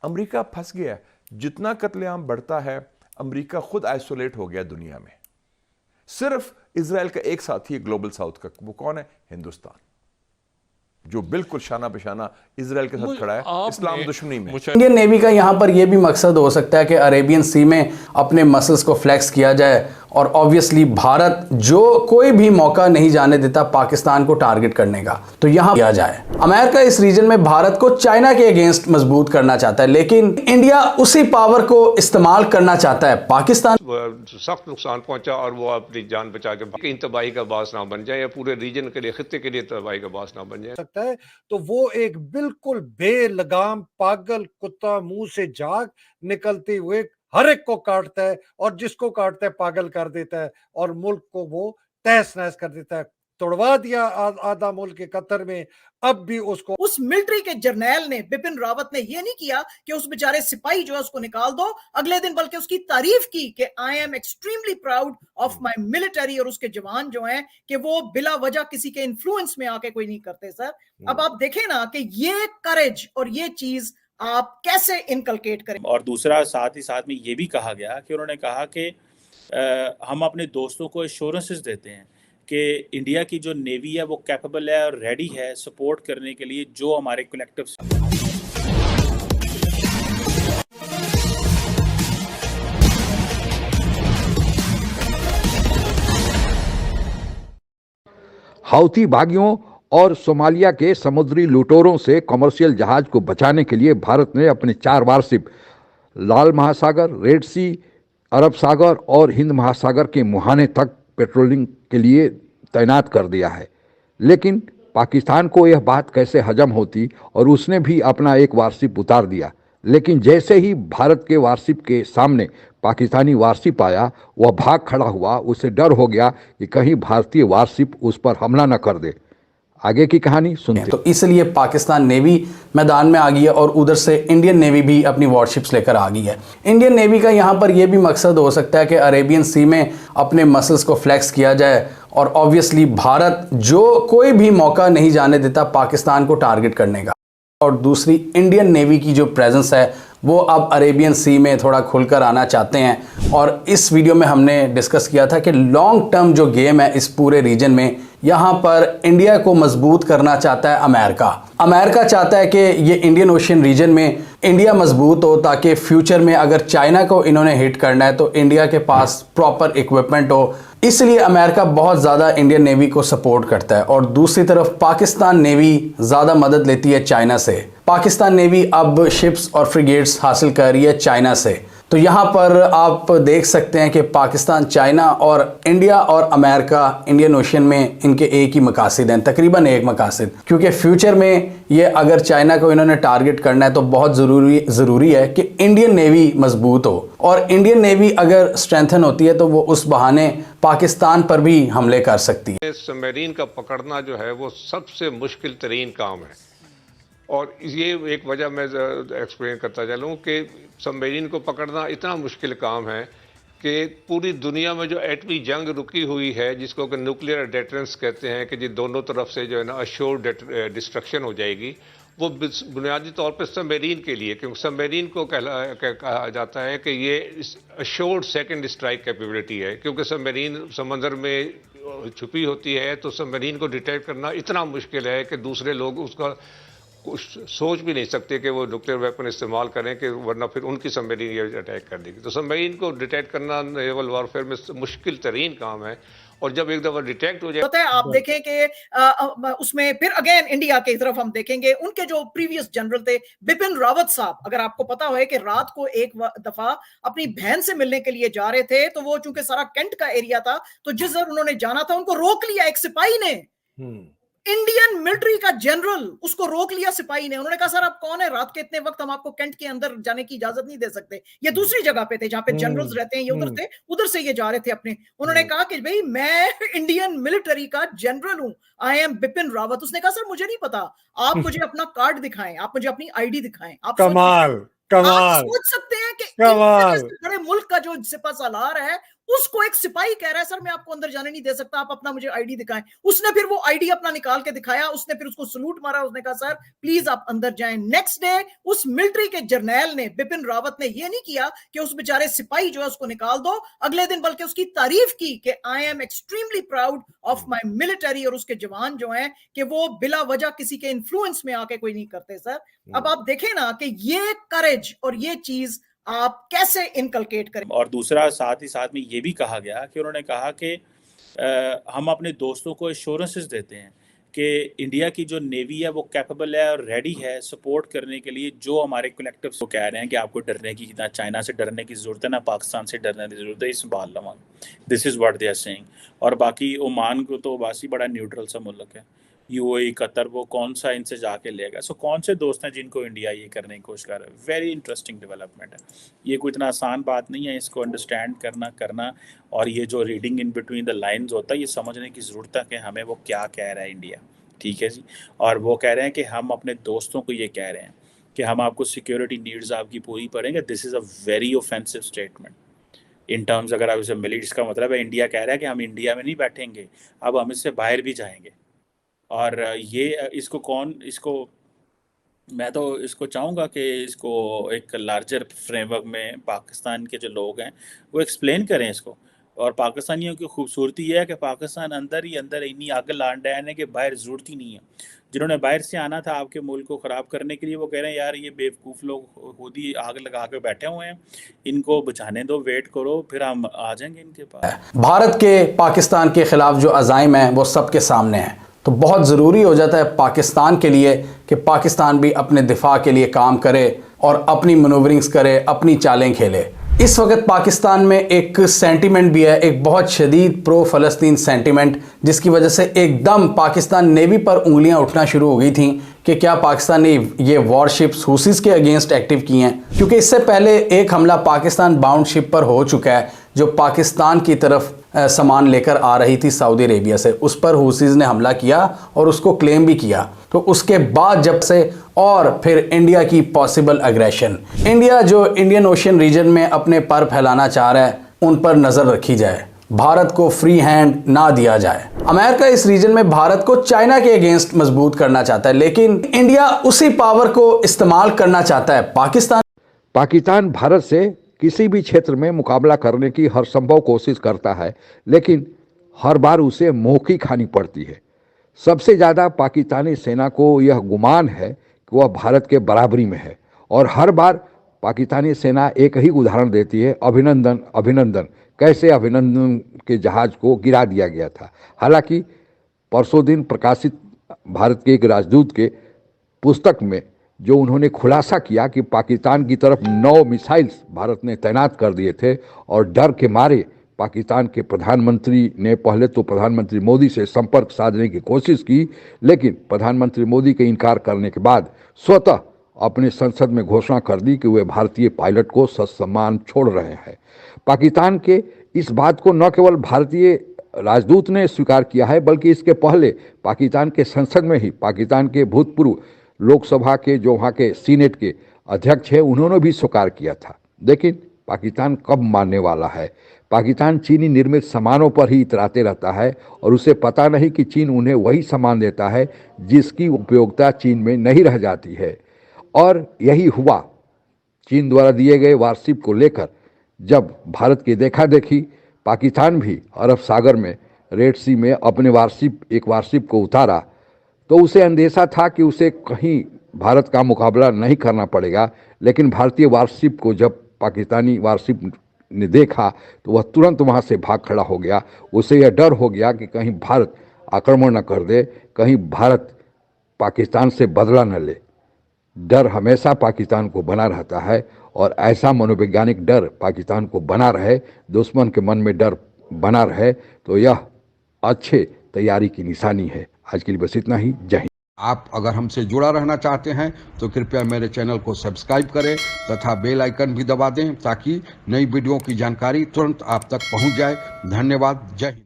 America फंस गया। जितना कत्लेआम बढ़ता है, अमेरिका खुद आइसोलेट हो गया दुनिया में। सिर्फ इजराइल का एक साथी है ग्लोबल साउथ का, वो कौन है? हिंदुस्तान, जो बिल्कुल शाना बिशाना इजराइल के साथ खड़ा है इस्लाम दुश्मनी में। इंडियन नेवी का यहां पर यह भी मकसद हो सकता है कि अरेबियन सी में अपने मसल्स को फ्लेक्स किया जाए, और ऑब्वियसली भारत जो कोई भी मौका नहीं जाने देता पाकिस्तान को टारगेट करने का, तो यहां किया जाए। अमेरिका इस रीजन में भारत को चाइना के अगेंस्ट मजबूत करना चाहता है, लेकिन इंडिया उसी पावर को इस्तेमाल करना चाहता है। पाकिस्तान सख्त नुकसान पहुंचा और वो अपनी जान बचा के तबाही का बास ना बन जाए, या पूरे रीजन के लिए, खित्ते के लिए तबाही का बास ना बन जाए सकता है। तो वो एक बिल्कुल बेलगाम पागल कुत्ता मुंह से झाग निकलते हुए हर एक को काटता है, और जिसको काटता है पागल कर देता है, और मुल्क को वो तहस नहस कर देता है। तोड़वा दिया आधा मुल्क के कतर में, अब भी उसको। उस मिलिट्री के जर्नैल ने, बिपिन रावत ने, ये नहीं किया कि उस बेचारे सिपाही जो है उसको निकाल दो अगले दिन, बल्कि उसकी तारीफ की कि I am extremely proud of my military, और उसके जवान जो हैं कि वो बिला वजह किसी के इन्फ्लुएंस में आके कोई नहीं करते। सर अब आप देखें ना कि ये करेज और ये चीज आप कैसे इनकलकेट करें। और दूसरा साथ ही साथ में ये भी कहा गया कि उन्होंने कहा कि हम अपने दोस्तों को एश्योरेंसेस देते हैं कि इंडिया की जो नेवी है वो कैपेबल है और रेडी है सपोर्ट करने के लिए जो हमारे कलेक्टिव। हाउथी बागियों और सोमालिया के समुद्री लुटेरों से कमर्शियल जहाज को बचाने के लिए भारत ने अपने 4 वारशिप लाल महासागर, रेड सी, अरब सागर और हिंद महासागर के मुहाने तक पेट्रोलिंग के लिए तैनात कर दिया है। लेकिन पाकिस्तान को यह बात कैसे हजम होती, और उसने भी अपना एक वारशिप उतार दिया। लेकिन जैसे ही भारत के वारशिप के सामने पाकिस्तानी वारशिप आया, वह भाग खड़ा हुआ। उसे डर हो गया कि कहीं भारतीय वारशिप उस पर हमला न कर दे। आगे की कहानी सुनते हैं। तो इसलिए पाकिस्तान नेवी मैदान में आ गई है, और उधर से इंडियन नेवी भी अपनी वॉरशिप्स लेकर आ गई है। इंडियन नेवी का यहां पर यह भी मकसद हो सकता है कि अरेबियन सी में अपने मसल्स को फ्लेक्स किया जाए, और ऑब्वियसली भारत जो कोई भी मौका नहीं जाने देता पाकिस्तान को टारगेट करने का। और दूसरी, इंडियन नेवी की जो प्रेजेंस है वो अब अरेबियन सी में थोड़ा खुलकर आना चाहते हैं। और इस वीडियो में हमने डिस्कस किया था कि लॉन्ग टर्म जो गेम है इस पूरे रीजन में, यहाँ पर इंडिया को मजबूत करना चाहता है अमेरिका। अमेरिका चाहता है कि ये इंडियन ओशियन रीजन में इंडिया मजबूत हो, ताकि फ्यूचर में अगर चाइना को इन्होंने हिट करना है तो इंडिया के पास प्रॉपर इक्विपमेंट हो। इसलिए अमेरिका बहुत ज़्यादा इंडियन नेवी को सपोर्ट करता है। और दूसरी तरफ पाकिस्तान नेवी ज़्यादा मदद लेती है चाइना से। पाकिस्तान नेवी अब शिप्स और फ्रिगेट्स हासिल कर रही है चाइना से। तो यहाँ पर आप देख सकते हैं कि पाकिस्तान, चाइना और इंडिया और अमेरिका इंडियन ओशियन में इनके एक ही मकासद हैं, तकरीबन एक मकासद। क्योंकि फ्यूचर में ये अगर चाइना को इन्होंने टारगेट करना है तो बहुत ज़रूरी है कि इंडियन नेवी मजबूत हो। और इंडियन नेवी अगर स्ट्रेंथन होती है तो वो उस बहाने पाकिस्तान पर भी हमले कर सकती है। सबमरीन का पकड़ना जो है वो सबसे मुश्किल तरीन काम है, और ये एक वजह मैं एक्सप्लेन करता चलूँ कि सबमरीन को पकड़ना इतना मुश्किल काम है कि पूरी दुनिया में जो एटमी जंग रुकी हुई है, जिसको कि न्यूक्लियर डेटरेंस कहते हैं, कि जी दोनों तरफ से जो है ना अश्योर्ड डिस्ट्रक्शन हो जाएगी, वो बुनियादी तौर पर सबमरीन के लिए, क्योंकि सबमरीन को कहा जाता है कि ये अश्योर्ड सेकंड स्ट्राइक कैपेबिलिटी है। क्योंकि सबमरीन समंदर में छुपी होती है, तो सबमरीन को डिटेक्ट करना इतना मुश्किल है कि दूसरे लोग उसका सोच भी नहीं सकते कि वो न्यूक्लियर वेपन इस्तेमाल करें, कि वरना फिर उनकी सबमरीन ये अटैक कर देगी। तो सबमरीन को डिटेक्ट करना नेवल वॉरफेयर में मुश्किल तरीन काम है, और जब एक दफा डिटेक्ट हो जाए, आप देखें कि उसमें फिर अगेन इंडिया की तरफ हम देखेंगे, उनके जो प्रीवियस जनरल थे बिपिन रावत साहब, अगर आपको पता हो कि रात को एक दफा अपनी बहन से मिलने के लिए जा रहे थे, तो वो चूंकि सारा कैंट का एरिया था, तो जिस जगह उन्होंने जाना था उनको रोक लिया एक सिपाही ने। इंडियन मिलिट्री का जनरल, उसको रोक लिया सिपाही ने। उन्होंने कहा सर आप कौन है, रात के इतने वक्त हम आपको कैंट के अंदर जाने की इजाजत नहीं दे सकते। ये दूसरी जगह पे थे जहां पे जनरल्स रहते हैं, ये उधर थे, उधर से ये जा रहे थे अपने। उन्होंने कहा कि भाई मैं इंडियन मिलिट्री का जनरल हूं, आई एम बिपिन रावत। उसने कहा सर मुझे नहीं पता, आप मुझे अपना कार्ड दिखाएं, आप मुझे अपनी आईडी दिखाएं। आप कमाल आप सोच सकते हैं कि कमाल। बड़े मुल्क का जो सिपा सालार है उसको एक सिपाही कह रहा है सर मैं आपको अंदर जाने नहीं दे सकता, आप अपना मुझे आईडी दिखाएं। उसने फिर वो आईडी अपना निकाल के दिखाया, उसने फिर उसको सलूट मारा, उसने कहा सर प्लीज आप अंदर जाएं। नेक्स्ट डे उस मिलिट्री के जर्नैल ने, बिपिन रावत ने, ये नहीं किया कि उस बेचारे सिपाही जो है उसको निकाल दो, अगले दिन बल्कि उसकी तारीफ की कि I am extremely proud of my military, और उसके जवान जो हैं कि वो बिला वजह किसी के इन्फ्लुएंस में आके कोई नहीं करते सर। अब आप देखें ना कि ये करेज और ये चीज आप कैसे इनकलकेट करें। और दूसरा साथ ही साथ में ये भी कहा गया कि उन्होंने कहा कि हम अपने दोस्तों को एश्योरेंसेस देते हैं कि इंडिया की जो नेवी है वो कैपेबल है और रेडी है सपोर्ट करने के लिए जो हमारे कलेक्टिव को कह रहे हैं कि आपको डरने की, ना चाइना से डरने की ज़रूरत है ना पाकिस्तान से डरने की ज़रूरत है, इस बालमान this is what they are saying. और बाकी ओमान को तो वासी बड़ा न्यूट्रल सा मुल्क है, यूएई, कतर, वो कौन सा इनसे जाके लेगा। सो कौन से दोस्त हैं जिनको इंडिया ये करने की कोशिश कर रहा है। वेरी इंटरेस्टिंग डेवलपमेंट है, ये कोई इतना आसान बात नहीं है इसको अंडरस्टैंड करना और ये जो reading in between the lines होता है ये समझने की ज़रूरत है कि हमें वो क्या कह रहा है इंडिया। ठीक है जी, और वो कह रहे हैं कि हम अपने दोस्तों को ये कह रहे हैं कि हम आपको सिक्योरिटी नीड्स आपकी पूरी करेंगे। This is a very offensive statement in terms, अगर आप इसे मिलिट्री, इसका मतलब है इंडिया कह रहा है कि हम इंडिया में नहीं बैठेंगे, अब हम इससे बाहर भी जाएंगे। और ये इसको मैं तो इसको चाहूँगा कि इसको एक लार्जर फ्रेमवर्क में पाकिस्तान के जो लोग हैं वो एक्सप्लेन करें इसको। और पाकिस्तानियों की खूबसूरती यह है कि पाकिस्तान अंदर ही अंदर इन्हीं आग लान डैन है कि बाहर ज़रूरत ही नहीं है। जिन्होंने बाहर से आना था आपके मुल्क को ख़राब करने के लिए वो कह रहे हैं यार ये बेवकूफ़ लोग खुद ही आग लगा के बैठे हुए हैं, इनको बचाने दो, वेट करो, फिर हम आ जाएंगे इनके पास। भारत के पाकिस्तान के खिलाफ जो अज़ाइम हैं वो सबके सामने हैं, तो बहुत ज़रूरी हो जाता है पाकिस्तान के लिए कि पाकिस्तान भी अपने दिफा के लिए काम करे और अपनी मनूवरिंग्स करे, अपनी चालें खेले। इस वक्त पाकिस्तान में एक सेंटीमेंट भी है, एक बहुत शदीद प्रो फ़लस्तीन सेंटीमेंट, जिसकी वजह से एकदम पाकिस्तान नेवी पर उंगलियां उठना शुरू हो गई थी कि क्या पाकिस्तान ने ये वॉरशिप्स हुसीज़ के अगेंस्ट एक्टिव की हैं। क्योंकि इससे पहले एक हमला पाकिस्तान बाउंड शिप पर हो चुका है जो पाकिस्तान की तरफ सामान लेकर आ रही थी सऊदी अरेबिया से, उस पर हुसीज़ ने हमला किया और उसको क्लेम भी किया। तो उसके बाद जब से और फिर इंडिया की पॉसिबल अग्रेशन, इंडिया जो इंडियन ओशन रीजन में अपने पर फैलाना चाह रहा है, उन पर नज़र रखी जाए, भारत को फ्री हैंड ना दिया जाए। अमेरिका इस रीजन में भारत को चाइना के अगेंस्ट मजबूत करना चाहता है, लेकिन इंडिया उसी पावर को इस्तेमाल करना चाहता है। पाकिस्तान भारत से किसी भी क्षेत्र में मुकाबला करने की हर संभव कोशिश करता है, लेकिन हर बार उसे मौकी खानी पड़ती है। सबसे ज़्यादा पाकिस्तानी सेना को यह गुमान है कि वह भारत के बराबरी में है, और हर बार पाकिस्तानी सेना एक ही उदाहरण देती है, अभिनंदन अभिनंदन। कैसे अभिनंदन के जहाज़ को गिरा दिया गया था। हालांकि परसों दिन प्रकाशित भारत के एक राजदूत के पुस्तक में जो उन्होंने खुलासा किया कि पाकिस्तान की तरफ 9 मिसाइल्स भारत ने तैनात कर दिए थे, और डर के मारे पाकिस्तान के प्रधानमंत्री ने पहले तो प्रधानमंत्री मोदी से संपर्क साधने की कोशिश की, लेकिन प्रधानमंत्री मोदी के इनकार करने के बाद स्वतः अपने संसद में घोषणा कर दी कि वे भारतीय पायलट को ससम्मान छोड़ रहे हैं। पाकिस्तान के इस बात को न केवल भारतीय राजदूत ने स्वीकार किया है, बल्कि इसके पहले पाकिस्तान के संसद में ही पाकिस्तान के भूतपूर्व लोकसभा के जो वहाँ के सीनेट के अध्यक्ष हैं उन्होंने भी स्वीकार किया था। लेकिन पाकिस्तान कब मानने वाला है? पाकिस्तान चीनी निर्मित सामानों पर ही इतराते रहता है, और उसे पता नहीं कि चीन उन्हें वही सामान देता है जिसकी उपयोगिता चीन में नहीं रह जाती है। और यही हुआ चीन द्वारा दिए गए वारशिप को लेकर, जब भारत की देखा देखी पाकिस्तान भी अरब सागर में रेड सी में अपने एक वारशिप को उतारा, तो उसे अंदेशा था कि उसे कहीं भारत का मुकाबला नहीं करना पड़ेगा। लेकिन भारतीय वारशिप को जब पाकिस्तानी वारशिप ने देखा तो वह तुरंत वहाँ से भाग खड़ा हो गया। उसे यह डर हो गया कि कहीं भारत आक्रमण न कर दे, कहीं भारत पाकिस्तान से बदला न ले। डर हमेशा पाकिस्तान को बना रहता है, और ऐसा मनोवैज्ञानिक डर पाकिस्तान को बना रहे, दुश्मन के मन में डर बना रहे, तो यह अच्छे तैयारी की निशानी है। आज के लिए बस इतना ही। जय हिंद। आप अगर हमसे जुड़ा रहना चाहते हैं तो कृपया मेरे चैनल को सब्सक्राइब करें तथा बेल आइकन भी दबा दें, ताकि नई वीडियो की जानकारी तुरंत आप तक पहुंच जाए। धन्यवाद। जय हिंद।